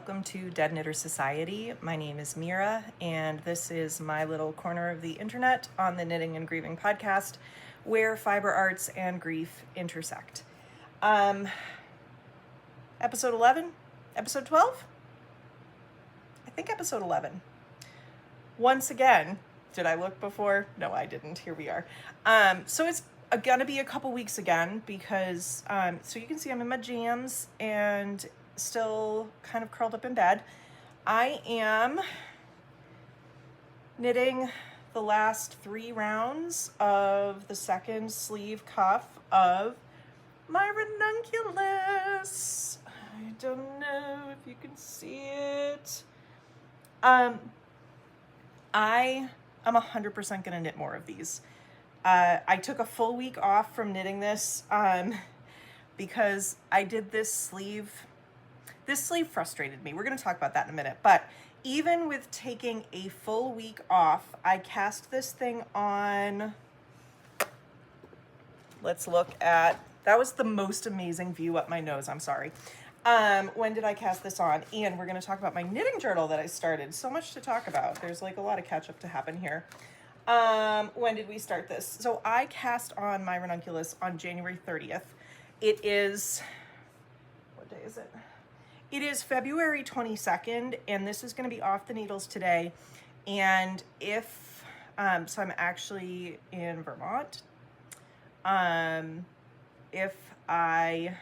welcome to Dead Knitter Society. My name is Mira, and this is my little corner of the internet on the Knitting and Grieving podcast, where fiber arts and grief intersect. Episode 11? Episode 12? I think episode 11. Once again, did I look before? No, I didn't. Here we are. So it's gonna be a couple weeks again because, so you can see I'm in my jams and still kind of curled up in bed. I am knitting the last 3 rounds of the second sleeve cuff of my Ranunculus. I don't know if you can see it. I am 100% gonna knit more of these. I took a full week off from knitting this because I did this sleeve. This sleeve frustrated me. We're going to talk about that in a minute. But even with taking a full week off, I cast this thing on. Let's look at, that was the most amazing view up my nose. I'm sorry. When did I cast this on? And we're going to talk about my knitting journal that I started. So much to talk about. There's like a lot of catch up to happen here. When did we start this? So I cast on my Ranunculus on January 30th. It is, what day is it? It is February 22nd, and this is going to be off the needles today. And if, so I'm actually in Vermont. If I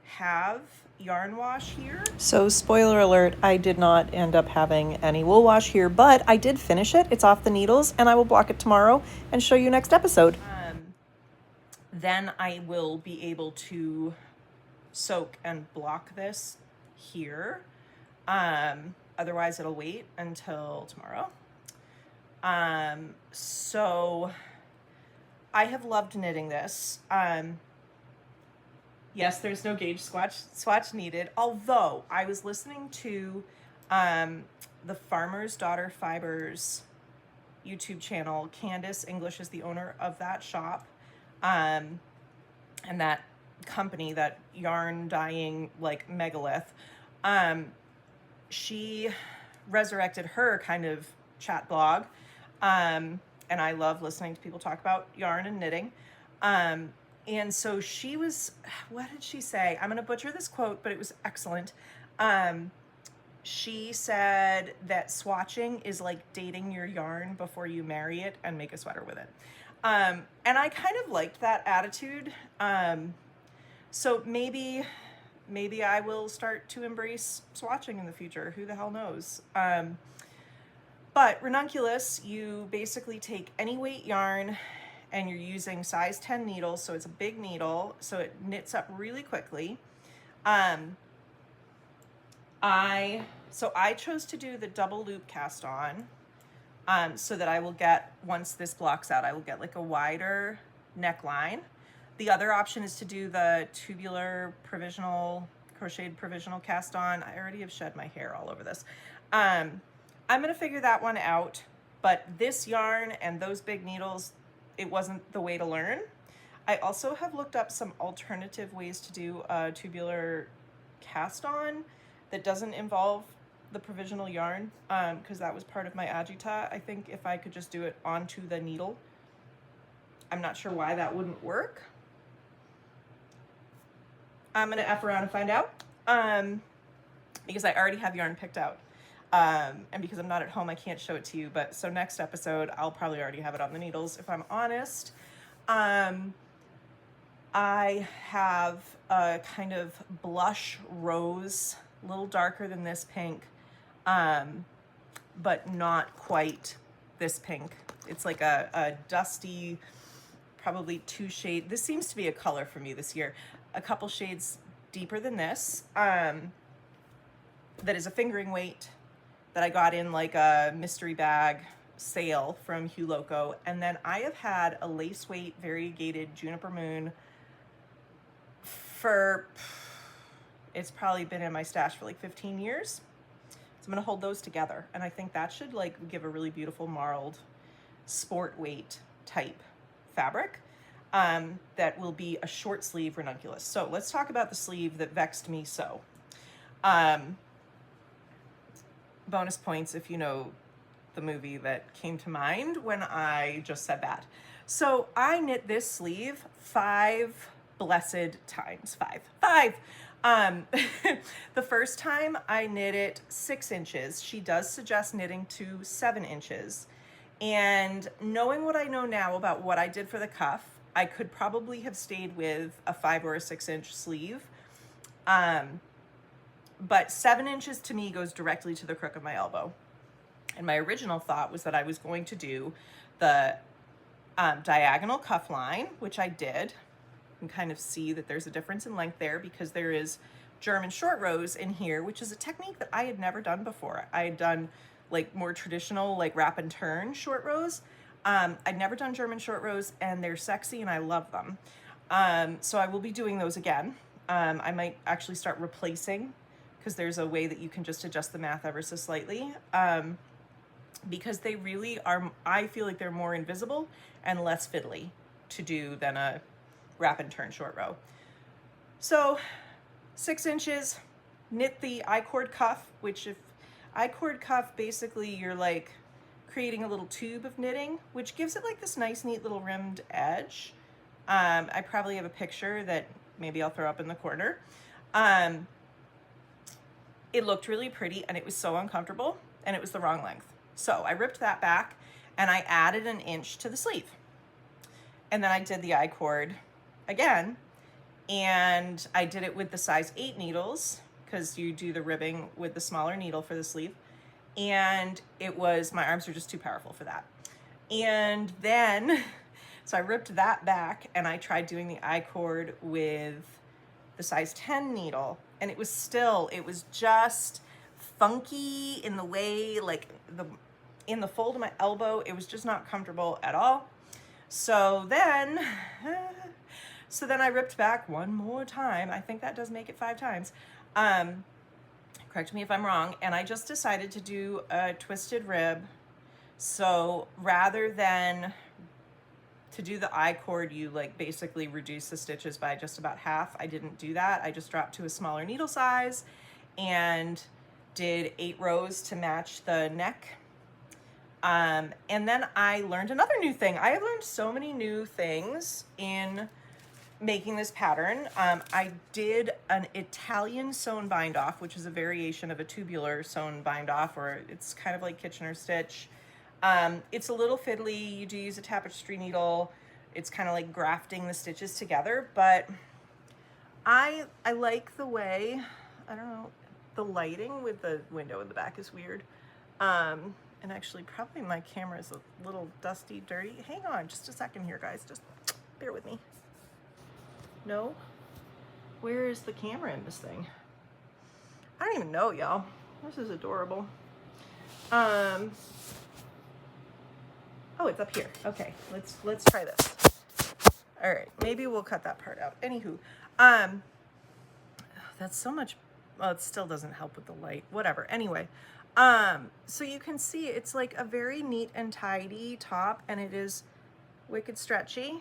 have yarn wash here. So spoiler alert, I did not end up having any wool wash here, but I did finish it. It's off the needles, and I will block it tomorrow and show you next episode. Then I will be able to soak and block this here. Otherwise it'll wait until tomorrow. So I have loved knitting this. Yes, there's no gauge swatch needed, although I was listening to the Farmer's Daughter Fibers YouTube channel. Candace English is the owner of that shop, and that company, that yarn dyeing like megalith. She resurrected her kind of chat blog, and I love listening to people talk about yarn and knitting. And so she was, what did she say? I'm going to butcher this quote, but it was excellent. She said that swatching is like dating your yarn before you marry it and make a sweater with it. And I kind of liked that attitude. So maybe I will start to embrace swatching in the future. Who the hell knows? But Ranunculus, you basically take any weight yarn and you're using size 10 needles, so it's a big needle, so it knits up really quickly. I chose to do the double loop cast on, so that I will get, once this blocks out, I will get like a wider neckline. The other option is to do the tubular crocheted provisional cast on. I already have shed my hair all over this. I'm gonna figure that one out, but this yarn and those big needles, it wasn't the way to learn. I also have looked up some alternative ways to do a tubular cast on that doesn't involve the provisional yarn, because that was part of my agita. I think if I could just do it onto the needle. I'm not sure why that wouldn't work. I'm gonna F around and find out, because I already have yarn picked out. And because I'm not at home, I can't show it to you, but so next episode, I'll probably already have it on the needles, if I'm honest. I have a kind of blush rose, a little darker than this pink, but not quite this pink. It's like a dusty, probably 2 shade. This seems to be a color for me this year. A couple shades deeper than this, that is a fingering weight that I got in like a mystery bag sale from Hugh Loco. And then I have had a lace weight variegated Juniper Moon for, it's probably been in my stash for like 15 years. So I'm gonna hold those together. And I think that should like give a really beautiful marled sport weight type fabric. That will be a short sleeve Ranunculus. So let's talk about the sleeve that vexed me so. bonus points if you know the movie that came to mind when I just said that. So I knit this sleeve 5 blessed times. Five. Um, the first time I knit it 6 inches. She does suggest knitting to 7 inches. And knowing what I know now about what I did for the cuff, I could probably have stayed with a 5 or a 6 inch sleeve. But 7 inches to me goes directly to the crook of my elbow. And my original thought was that I was going to do the diagonal cuff line, which I did. You can kind of see that there's a difference in length there because there is German short rows in here, which is a technique that I had never done before. I had done like more traditional, like wrap and turn short rows. I'd never done German short rows, and they're sexy and I love them. So I will be doing those again. I might actually start replacing, because there's a way that you can just adjust the math ever so slightly. Because they really are, I feel like they're more invisible and less fiddly to do than a wrap and turn short row. So 6 inches, knit the I-cord cuff, which if I-cord cuff, basically you're like creating a little tube of knitting, which gives it like this nice, neat little rimmed edge. I probably have a picture that maybe I'll throw up in the corner. It looked really pretty and it was so uncomfortable and it was the wrong length. So I ripped that back and I added an inch to the sleeve. And then I did the I-cord again, and I did it with the size 8 needles, because you do the ribbing with the smaller needle for the sleeve. And it was, my arms are just too powerful for that. And then, so I ripped that back and I tried doing the I-cord with the size 10 needle, and it was just funky in the way, like in the fold of my elbow. It was just not comfortable at all. So then I ripped back one more time. I think that does make it 5 times. Correct me if I'm wrong. And I just decided to do a twisted rib. So rather than to do the I-cord, you like basically reduce the stitches by just about half. I didn't do that. I just dropped to a smaller needle size and did 8 rows to match the neck. And then I learned another new thing. I have learned so many new things in making this pattern. I did an Italian sewn bind off, which is a variation of a tubular sewn bind off, or it's kind of like Kitchener stitch. It's a little fiddly. You do use a tapestry needle. It's kind of like grafting the stitches together, but I like the way, I don't know, the lighting with the window in the back is weird. And actually probably my camera is a little dusty, dirty. Hang on just a second here, guys. Just bear with me. No? Where is the camera in this thing? I don't even know, y'all. This is adorable. Oh, it's up here. Okay, let's try this. All right, maybe we'll cut that part out. Anywho, that's so much, well, it still doesn't help with the light. Whatever. Anyway, so you can see it's like a very neat and tidy top, and it is wicked stretchy.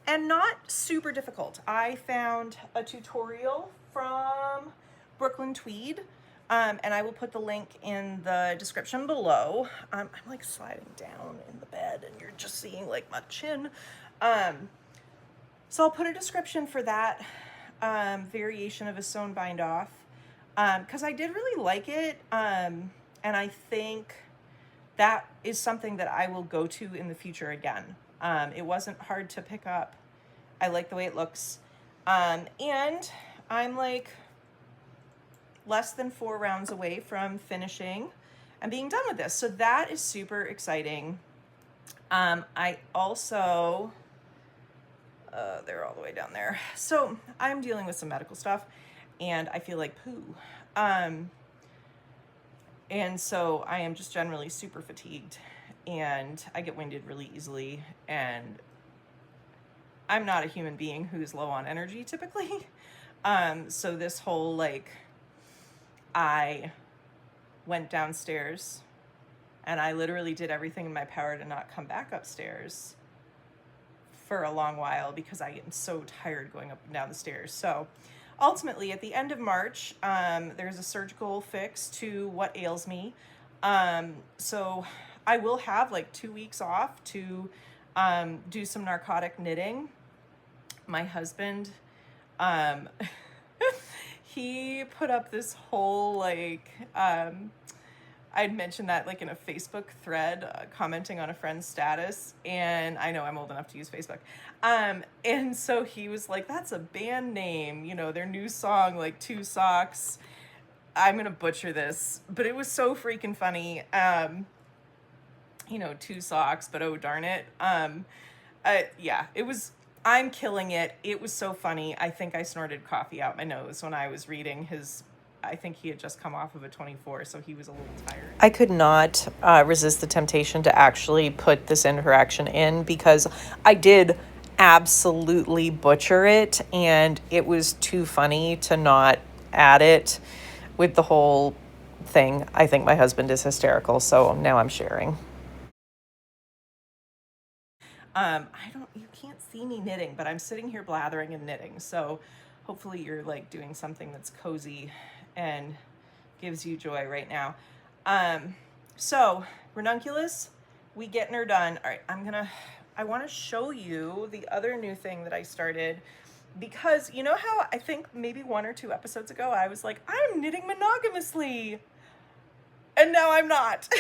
And not super difficult. I found a tutorial from Brooklyn Tweed, and I will put the link in the description below. I'm like sliding down in the bed and you're just seeing like my chin. So I'll put a description for that variation of a sewn bind off, because I did really like it, and I think that is something that I will go to in the future again. It wasn't hard to pick up. I like the way it looks. And I'm like less than 4 rounds away from finishing and being done with this. So that is super exciting. I also, they're all the way down there. So I'm dealing with some medical stuff and I feel like poo. And so I am just generally super fatigued and I get winded really easily, and I'm not a human being who's low on energy typically. So this whole, like, I went downstairs and I literally did everything in my power to not come back upstairs for a long while because I am so tired going up and down the stairs. So ultimately, at the end of March, there's a surgical fix to what ails me. So I will have like 2 weeks off to do some narcotic knitting. My husband, um, he put up this whole like, I'd mentioned that like in a Facebook thread, commenting on a friend's status, and I know I'm old enough to use Facebook. And so he was like, that's a band name, you know, their new song, like Two Socks. I'm gonna butcher this, but it was so freaking funny. You know, two socks, but oh darn it. Yeah, it was, I'm killing it. It was so funny. I think I snorted coffee out my nose when I was reading his, I think he had just come off of a 24, so he was a little tired. I could not resist the temptation to actually put this interaction in because I did absolutely butcher it, and it was too funny to not add it with the whole thing. I think my husband is hysterical, so now I'm sharing. You can't see me knitting, but I'm sitting here blathering and knitting. So hopefully you're like doing something that's cozy and gives you joy right now. So Ranunculus, we getting her done. All right, I want to show you the other new thing that I started, because you know how I think maybe 1 or 2 episodes ago, I was like, I'm knitting monogamously. And now I'm not.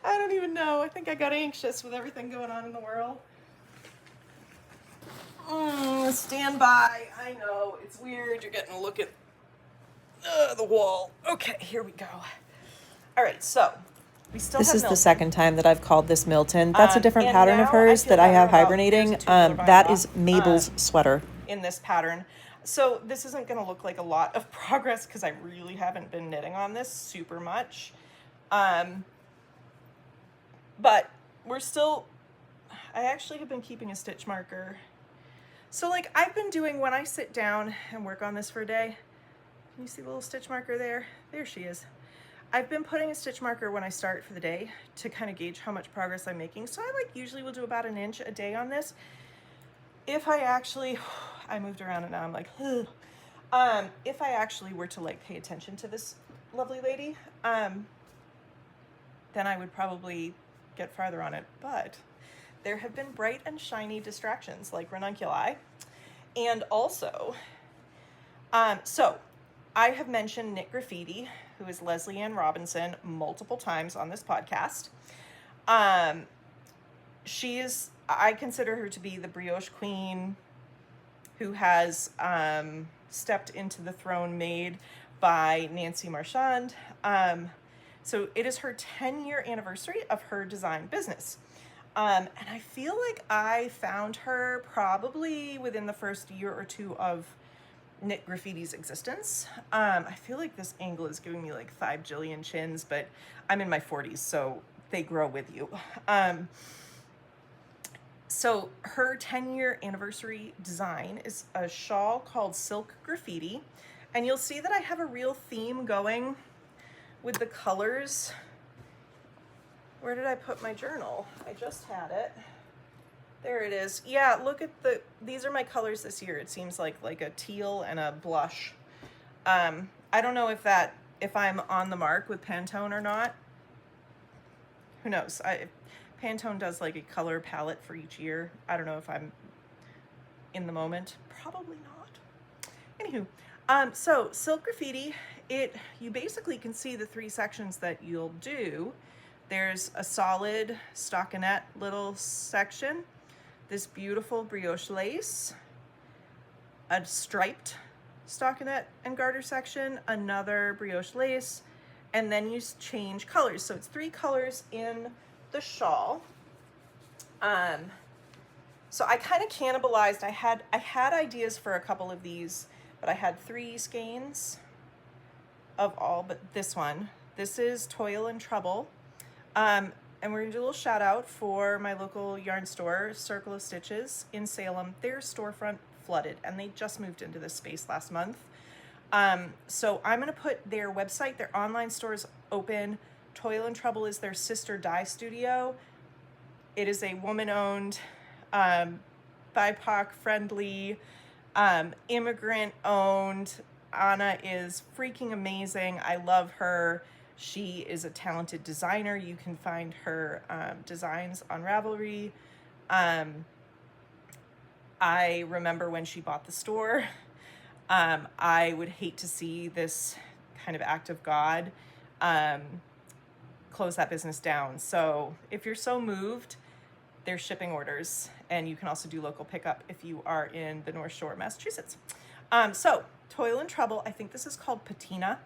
I don't even know. I think I got anxious with everything going on in the world. Stand by. I know, it's weird. You're getting a look at the wall. Okay, here we go. All right, so we still have Milton. This is the second time that I've called this Milton. That's a different pattern of hers that I have hibernating. That is Mabel's sweater. In this pattern. So this isn't going to look like a lot of progress because I really haven't been knitting on this super much. But we're still, I actually have been keeping a stitch marker. So like I've been doing, when I sit down and work on this for a day, can you see the little stitch marker there? There she is. I've been putting a stitch marker when I start for the day to kind of gauge how much progress I'm making. So I like usually will do about 1 inch a day on this. If I actually, I moved around and now I'm like, ugh. If I actually were to like pay attention to this lovely lady, then I would probably get farther on it. But there have been bright and shiny distractions like ranunculi. And also, so I have mentioned Knit Graffiti, who is Leslie Ann Robinson, multiple times on this podcast. She is, I consider her to be the brioche queen who has stepped into the throne made by Nancy Marchand. So it is her 10-year anniversary of her design business. And I feel like I found her probably within the first year or 2 of Knit Graffiti's existence. I feel like this angle is giving me like 5 jillion chins, but I'm in my 40s, so they grow with you. So her 10-year anniversary design is a shawl called Silk Graffiti. And you'll see that I have a real theme going with the colors. Where did I put my journal? I just had it. There it is. Yeah, look at these are my colors this year. It seems like a teal and a blush. I don't know if I'm on the mark with Pantone or not. Who knows? Pantone does like a color palette for each year. I don't know if I'm in the moment. Probably not. Anywho, so Silk Graffiti, you basically can see the 3 sections that you'll do. There's a solid stockinette little section, this beautiful brioche lace, a striped stockinette and garter section, another brioche lace, and then you change colors. So it's 3 colors in the shawl. So I kind of cannibalized. I had ideas for a couple of these, but I had 3 skeins of all but this one. This is Toil and Trouble. And we're gonna do a little shout out for my local yarn store, Circle of Stitches in Salem. Their storefront flooded and they just moved into this space last month. So I'm gonna put their website, their online stores open. Toil and Trouble is their sister dye studio. It is a woman-owned, BIPOC friendly Immigrant owned. Anna is freaking amazing. I love her. She is a talented designer. You can find her designs on Ravelry. I remember when she bought the store. I would hate to see this kind of act of God close that business down. So if you're so moved, there's shipping orders, and you can also do local pickup if you are in the North Shore, Massachusetts. So Toil and Trouble, I think this is called Patina.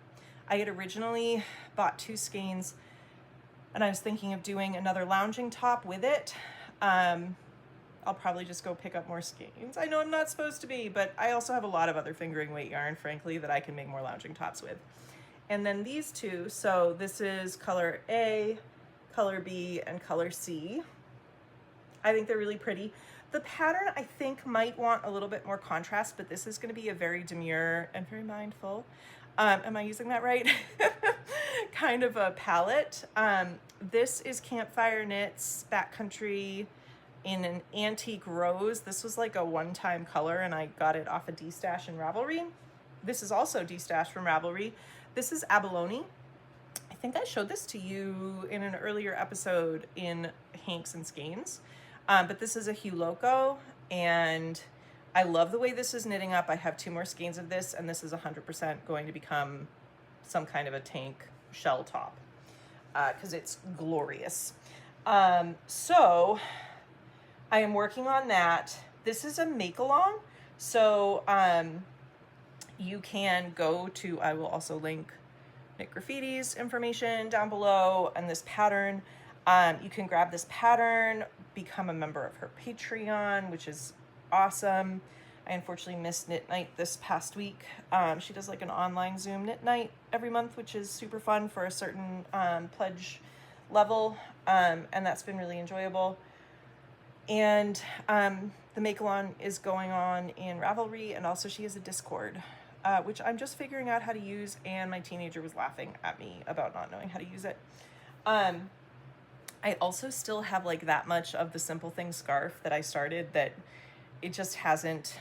I had originally bought 2 skeins, and I was thinking of doing another lounging top with it. I'll probably just go pick up more skeins. I know I'm not supposed to be, but I also have a lot of other fingering weight yarn, frankly, that I can make more lounging tops with. And then these 2, so this is color A, color B, and color C. I think they're really pretty. The pattern, I think, might want a little bit more contrast, but this is going to be a very demure and very mindful, am I using that right? kind of a palette. This is Campfire Knits Backcountry in an antique rose. This was like a one-time color, and I got it off a D-stash in Ravelry. This is also D-stash from Ravelry. This is Abalone. I think I showed this to you in an earlier episode in Hanks and Skeins. But this is a Hue Loco, and I love the way this is knitting up. I have 2 more skeins of this, and this is 100% going to become some kind of a tank shell top because it's glorious. So I am working on that. This is a make-along, so you can go to, I will also link Knit Graffiti's information down below, and this pattern. You can grab this pattern, become a member of her Patreon, which is awesome. I unfortunately missed knit night this past week. She does like an online Zoom knit night every month, which is super fun for a certain pledge level, and that's been really enjoyable. And the make-along is going on in Ravelry, and also she has a Discord, which I'm just figuring out how to use, and my teenager was laughing at me about not knowing how to use it. I also still have like that much of the Simple Things scarf that I started that it just hasn't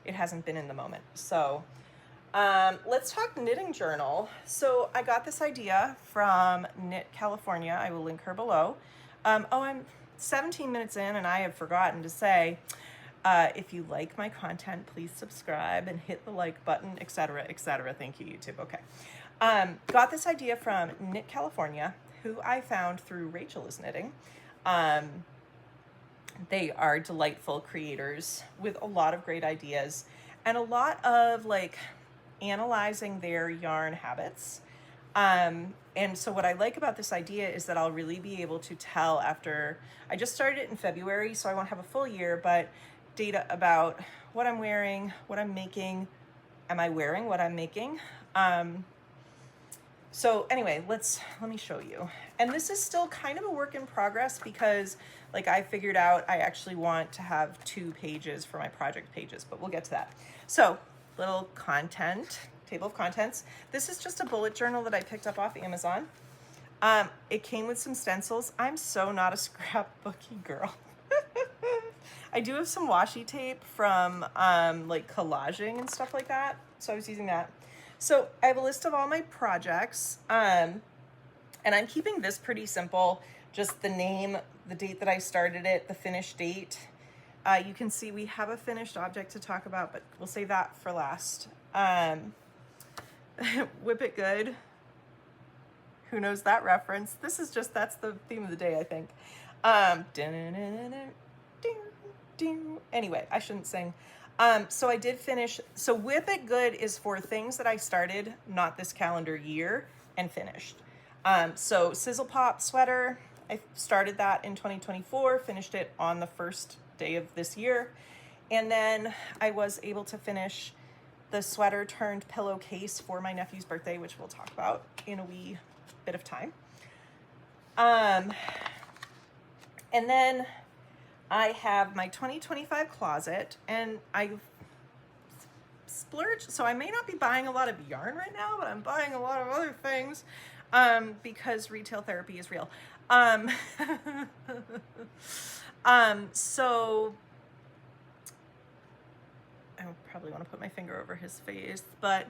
been in the moment. So let's talk knitting journal. So I got this idea from Knit California. I will link her below. I'm 17 minutes in, and I have forgotten to say, if you like my content, please subscribe and hit the like button, etc., etc. Thank you, YouTube. Okay. Got this idea from Knit California, who I found through Rachel is Knitting. They are delightful creators with a lot of great ideas and a lot of like analyzing their yarn habits. And so what I like about this idea is that I'll really be able to tell after, I just started it in February, so I won't have a full year, but data about what I'm wearing, what I'm making, am I wearing what I'm making? So anyway, let me show you. And this is still kind of a work in progress because like I figured out I actually want to have 2 pages for my project pages, but we'll get to that. So little content, table of contents. This is just a bullet journal that I picked up off Amazon. It came with some stencils. I'm so not a scrapbooky girl. I do have some washi tape from like collaging and stuff like that. So I was using that. So I have a list of all my projects, and I'm keeping this pretty simple, just the name, the date that I started it, the finished date. You can see we have a finished object to talk about, but we'll save that for last. Whip It Good. Who knows that reference? This is just, that's the theme of the day, I think. Anyway, I shouldn't sing. So I did finish, so Whip It Good is for things that I started, not this calendar year, and finished. So Sizzle Pop sweater, I started that in 2024, finished it on the first day of this year. And then I was able to finish the sweater turned pillowcase for my nephew's birthday, which we'll talk about in a wee bit of time. And then I have my 2025 closet, and I splurged, so I may not be buying a lot of yarn right now, but I'm buying a lot of other things because retail therapy is real. So I probably want to put my finger over his face, but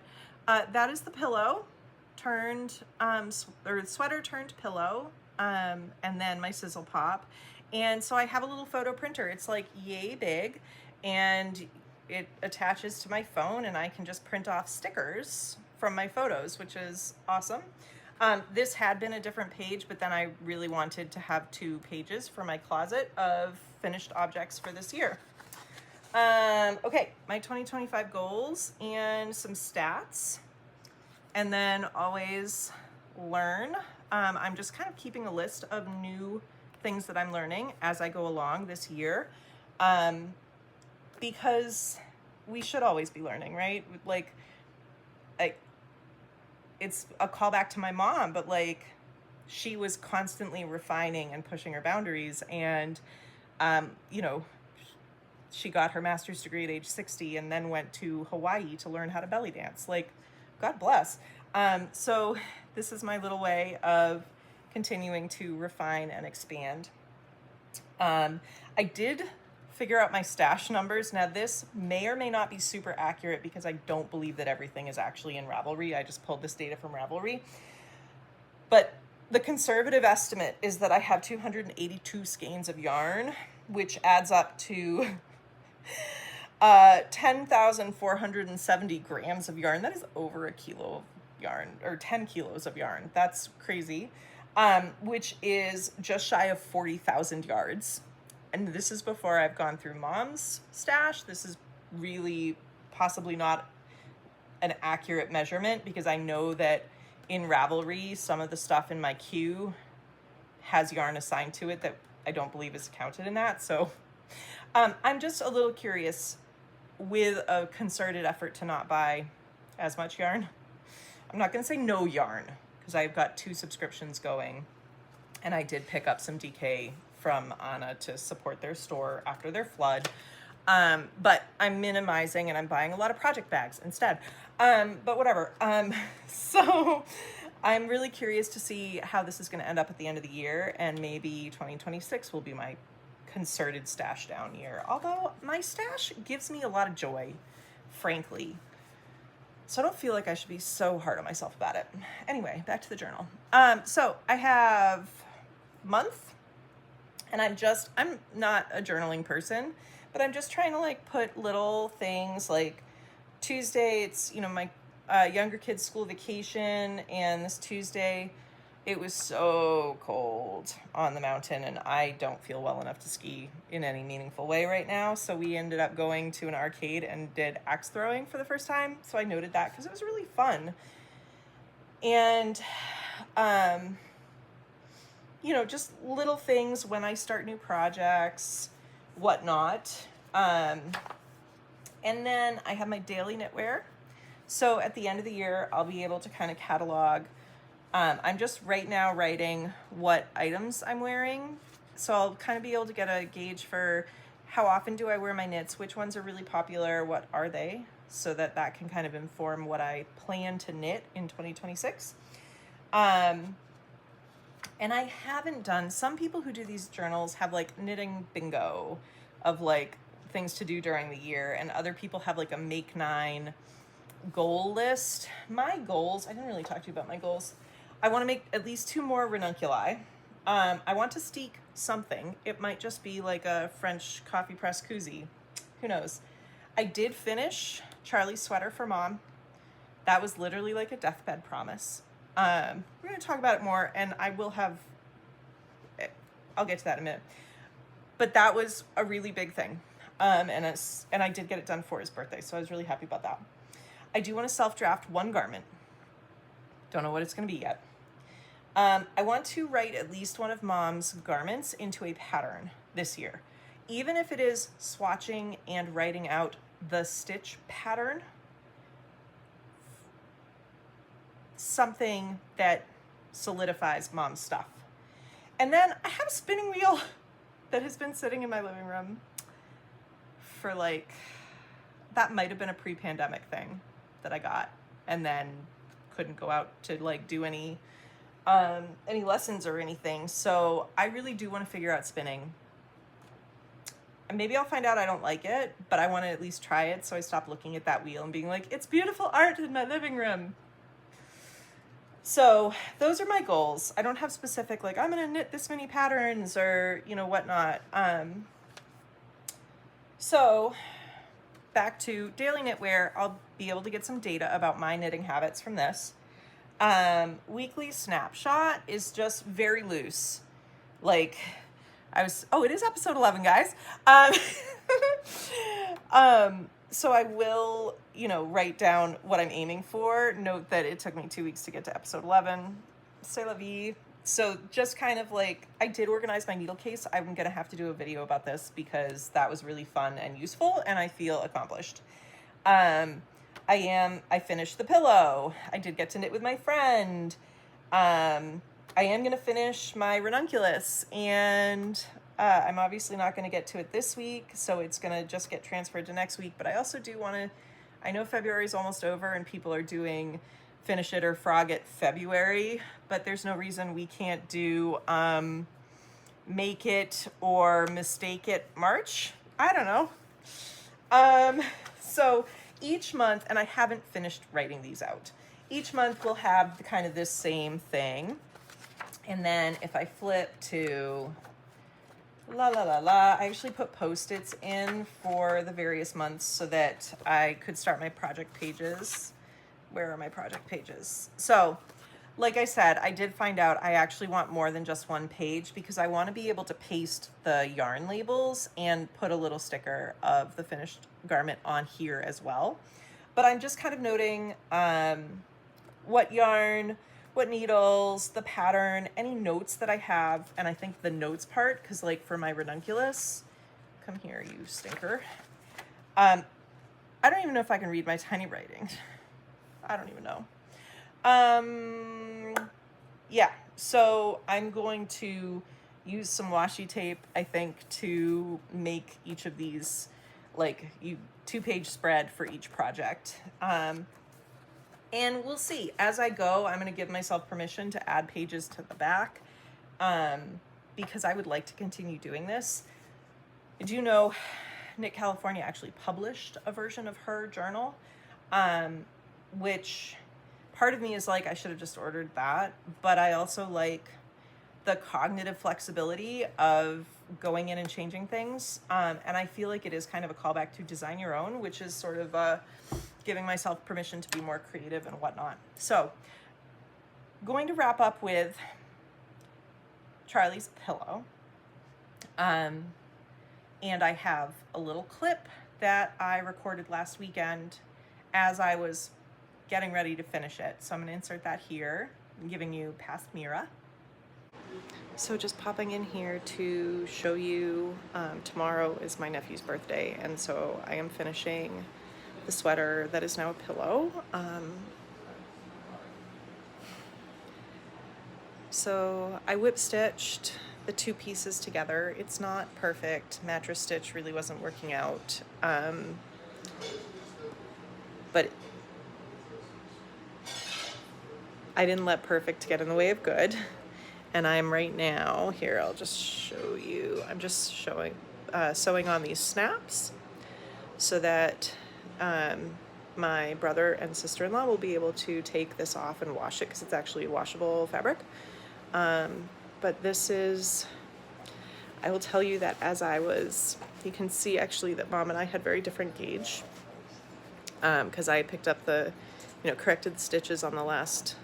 that is the pillow turned, or sweater turned pillow, and then my sizzle pop. And so I have a little photo printer. It's like yay big, and it attaches to my phone, and I can just print off stickers from my photos, which is awesome. This had been a different page, but then I really wanted to have 2 pages for my closet of finished objects for this year. Okay, my 2025 goals and some stats, and then always learn. I'm just kind of keeping a list of new things that I'm learning as I go along this year, because we should always be learning, right? Like, it's a callback to my mom, but like, she was constantly refining and pushing her boundaries, and you know, she got her master's degree at age 60 and then went to Hawaii to learn how to belly dance. Like, God bless. So this is my little way of continuing to refine and expand. I did figure out my stash numbers. Now, this may or may not be super accurate because I don't believe that everything is actually in Ravelry. I just pulled this data from Ravelry. But the conservative estimate is that I have 282 skeins of yarn, which adds up to 10,470 grams of yarn. That is over a kilo of yarn, or 10 kilos of yarn. That's crazy. Which is just shy of 40,000 yards. And this is before I've gone through mom's stash. This is really possibly not an accurate measurement, because I know that in Ravelry, some of the stuff in my queue has yarn assigned to it that I don't believe is counted in that. So I'm just a little curious, with a concerted effort to not buy as much yarn. I'm not going to say no yarn, because I've got 2 subscriptions going, and I did pick up some DK from Anna to support their store after their flood. But I'm minimizing, and I'm buying a lot of project bags instead. But whatever. So I'm really curious to see how this is going to end up at the end of the year, and maybe 2026 will be my concerted stash down year. Although my stash gives me a lot of joy, frankly. So I don't feel like I should be so hard on myself about it. Anyway, back to the journal. So I have month, and I'm not a journaling person, but I'm just trying to like put little things like Tuesday, it's, you know, my younger kid's school vacation, and this Tuesday it was so cold on the mountain, and I don't feel well enough to ski in any meaningful way right now. So we ended up going to an arcade and did axe throwing for the first time. So I noted that because it was really fun. And, you know, just little things when I start new projects, whatnot. And then I have my daily knitwear. So at the end of the year, I'll be able to kind of catalog. I'm just right now writing what items I'm wearing. So I'll kind of be able to get a gauge for how often do I wear my knits, which ones are really popular, what are they, so that can kind of inform what I plan to knit in 2026. And I haven't done, some people who do these journals have like knitting bingo of like things to do during the year, and other people have like a make 9 goal list. My goals, I didn't really talk to you about my goals. I want to make at least 2 more ranunculi. I want to steek something. It might just be like a French coffee press koozie. Who knows? I did finish Charlie's sweater for Mom. That was literally like a deathbed promise. We're going to talk about it more, and I'll get to that in a minute. But that was a really big thing. And I did get it done for his birthday, so I was really happy about that. I do want to self-draft 1 garment. Don't know what it's going to be yet. I want to write at least one of Mom's garments into a pattern this year. Even if it is swatching and writing out the stitch pattern, something that solidifies Mom's stuff. And then I have a spinning wheel that has been sitting in my living room for like, that might have been a pre-pandemic thing that I got, and then couldn't go out to like do any lessons or anything. So I really do want to figure out spinning. maybe I'll find out I don't like it, but I want to at least try it. So I stopped looking at that wheel and being like, it's beautiful art in my living room. So those are my goals. I don't have specific, like, I'm going to knit this many patterns or, you know, whatnot. So back to daily knitwear, I'll be able to get some data about my knitting habits from this. Weekly snapshot is just very loose. Like it is episode 11, guys. So I will, you know, write down what I'm aiming for. Note that it took me 2 weeks to get to episode 11. C'est la vie. So just kind of like, I did organize my needle case. I'm going to have to do a video about this because that was really fun and useful and I feel accomplished. I finished the pillow. I did get to knit with my friend. I am going to finish my Ranunculus and I'm obviously not going to get to it this week, so it's going to just get transferred to next week. But I also do want to, I know February is almost over and people are doing Finish It or Frog It February, but there's no reason we can't do Make It or Mistake It March. I don't know. So each month, and I haven't finished writing these out, each month we'll have the kind of this same thing. And then if I flip to I actually put Post-its in for the various months so that I could start my project pages. Where are my project pages? So, like I said, I did find out I actually want more than just one page because I want to be able to paste the yarn labels and put a little sticker of the finished garment on here as well. But I'm just kind of noting what yarn, what needles, the pattern, any notes that I have, and I think the notes part, because like for my Ranunculus, come here, you stinker. I don't even know if I can read my tiny writing. I don't even know. Yeah, so I'm going to use some washi tape, I think, to make each of these like 2-page spread for each project. And we'll see. As I go, I'm going to give myself permission to add pages to the back because I would like to continue doing this. I do know Knit California actually published a version of her journal, which part of me is like, I should have just ordered that. But I also like the cognitive flexibility of going in and changing things. And I feel like it is kind of a callback to design your own, which is sort of giving myself permission to be more creative and whatnot. So going to wrap up with Charlie's pillow. And I have a little clip that I recorded last weekend as I was getting ready to finish it. So I'm going to insert that here. I'm giving you past Mira. So just popping in here to show you, tomorrow is my nephew's birthday, and so I am finishing the sweater that is now a pillow. So I whip stitched the 2 pieces together. It's not perfect. Mattress stitch really wasn't working out. But I didn't let perfect get in the way of good. And I'm right now, here, I'll just show you. I'm just sewing on these snaps so that my brother and sister-in-law will be able to take this off and wash it because it's actually washable fabric. But this is, I will tell you that as I was, you can see actually that Mom and I had very different gauge because I picked up the, corrected stitches on the last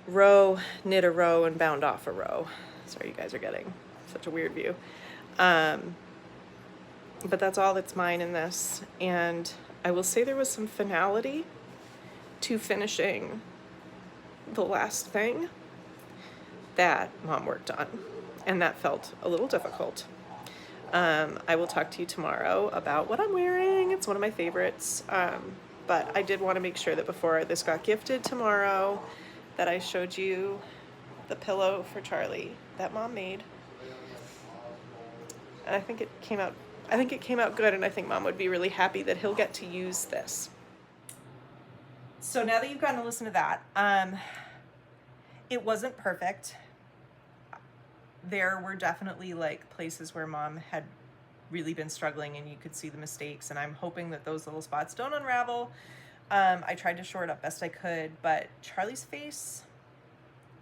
row, knit a row, and bound off a row. Sorry, you guys are getting such a weird view. But that's all that's mine in this. And I will say there was some finality to finishing the last thing that Mom worked on, and that felt a little difficult. I will talk to you tomorrow about what I'm wearing. It's one of my favorites. But I did want to make sure that before this got gifted tomorrow, that I showed you the pillow for Charlie that Mom made. And I think it came out good, and I think Mom would be really happy that he'll get to use this. So now that you've gotten to listen to that, it wasn't perfect. There were definitely like places where Mom had really been struggling, and you could see the mistakes, and I'm hoping that those little spots don't unravel. I tried to shore it up best I could, but Charlie's face,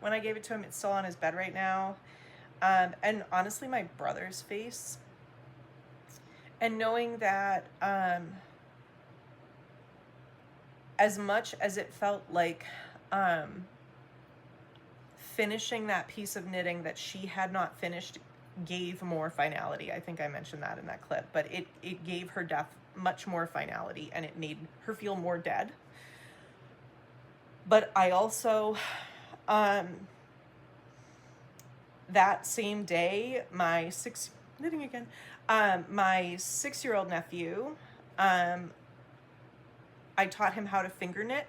when I gave it to him, it's still on his bed right now. And honestly, my brother's face, and knowing that as much as it felt like finishing that piece of knitting that she had not finished gave more finality. I think I mentioned that in that clip, but it gave her death much more finality, and it made her feel more dead. But I also, that same day, my 6-year-old nephew, I taught him how to finger knit,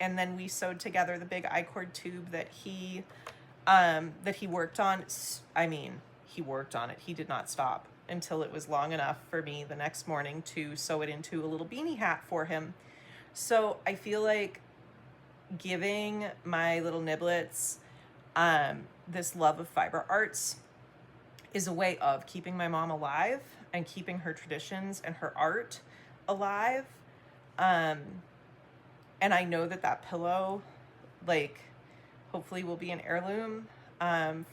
and then we sewed together the big I-cord tube that he worked on. I mean, he worked on it. He did not stop until it was long enough for me the next morning to sew it into a little beanie hat for him. So I feel like giving my little niblets this love of fiber arts is a way of keeping my mom alive and keeping her traditions and her art alive. And I know that that pillow, like, hopefully will be an heirloom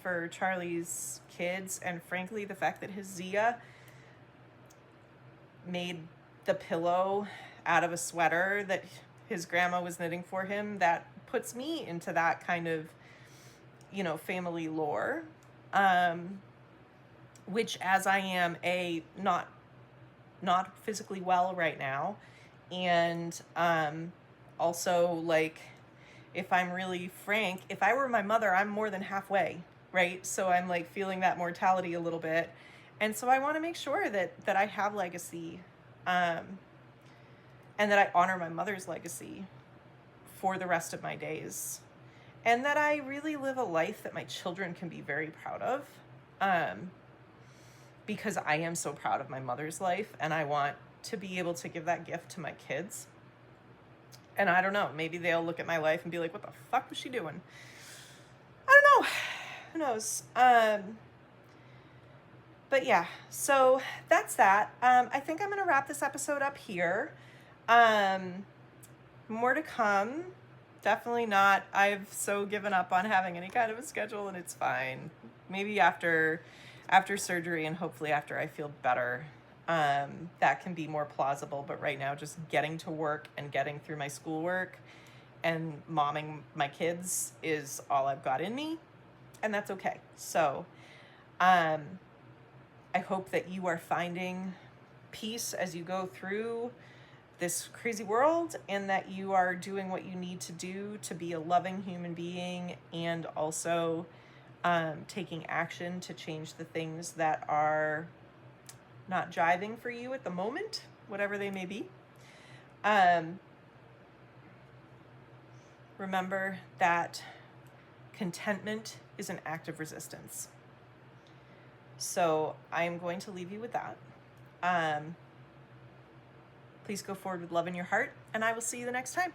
for Charlie's kids. And frankly, the fact that his Zia made the pillow out of a sweater that his grandma was knitting for him, that puts me into that kind of, you know, family lore. Which, as I am not physically well right now, and also, like, if I'm really frank, if I were my mother, I'm more than halfway, right? So I'm like feeling that mortality a little bit. And so I want to make sure that I have legacy, and that I honor my mother's legacy for the rest of my days, and that I really live a life that my children can be very proud of, because I am so proud of my mother's life, and I want to be able to give that gift to my kids. And I don't know, maybe they'll look at my life and be like, what the fuck was she doing? I don't know. Who knows? But yeah, so that's that. I think I'm going to wrap this episode up here. More to come. Definitely not. I've so given up on having any kind of a schedule, and it's fine. Maybe after surgery, and hopefully after I feel better, that can be more plausible. But right now, just getting to work and getting through my schoolwork and momming my kids is all I've got in me, and that's okay. So I hope that you are finding peace as you go through this crazy world, and that you are doing what you need to do to be a loving human being, and also taking action to change the things that are not jiving for you at the moment, whatever they may be. Remember that contentment is an act of resistance. So I am going to leave you with that. Please go forward with love in your heart, and I will see you the next time.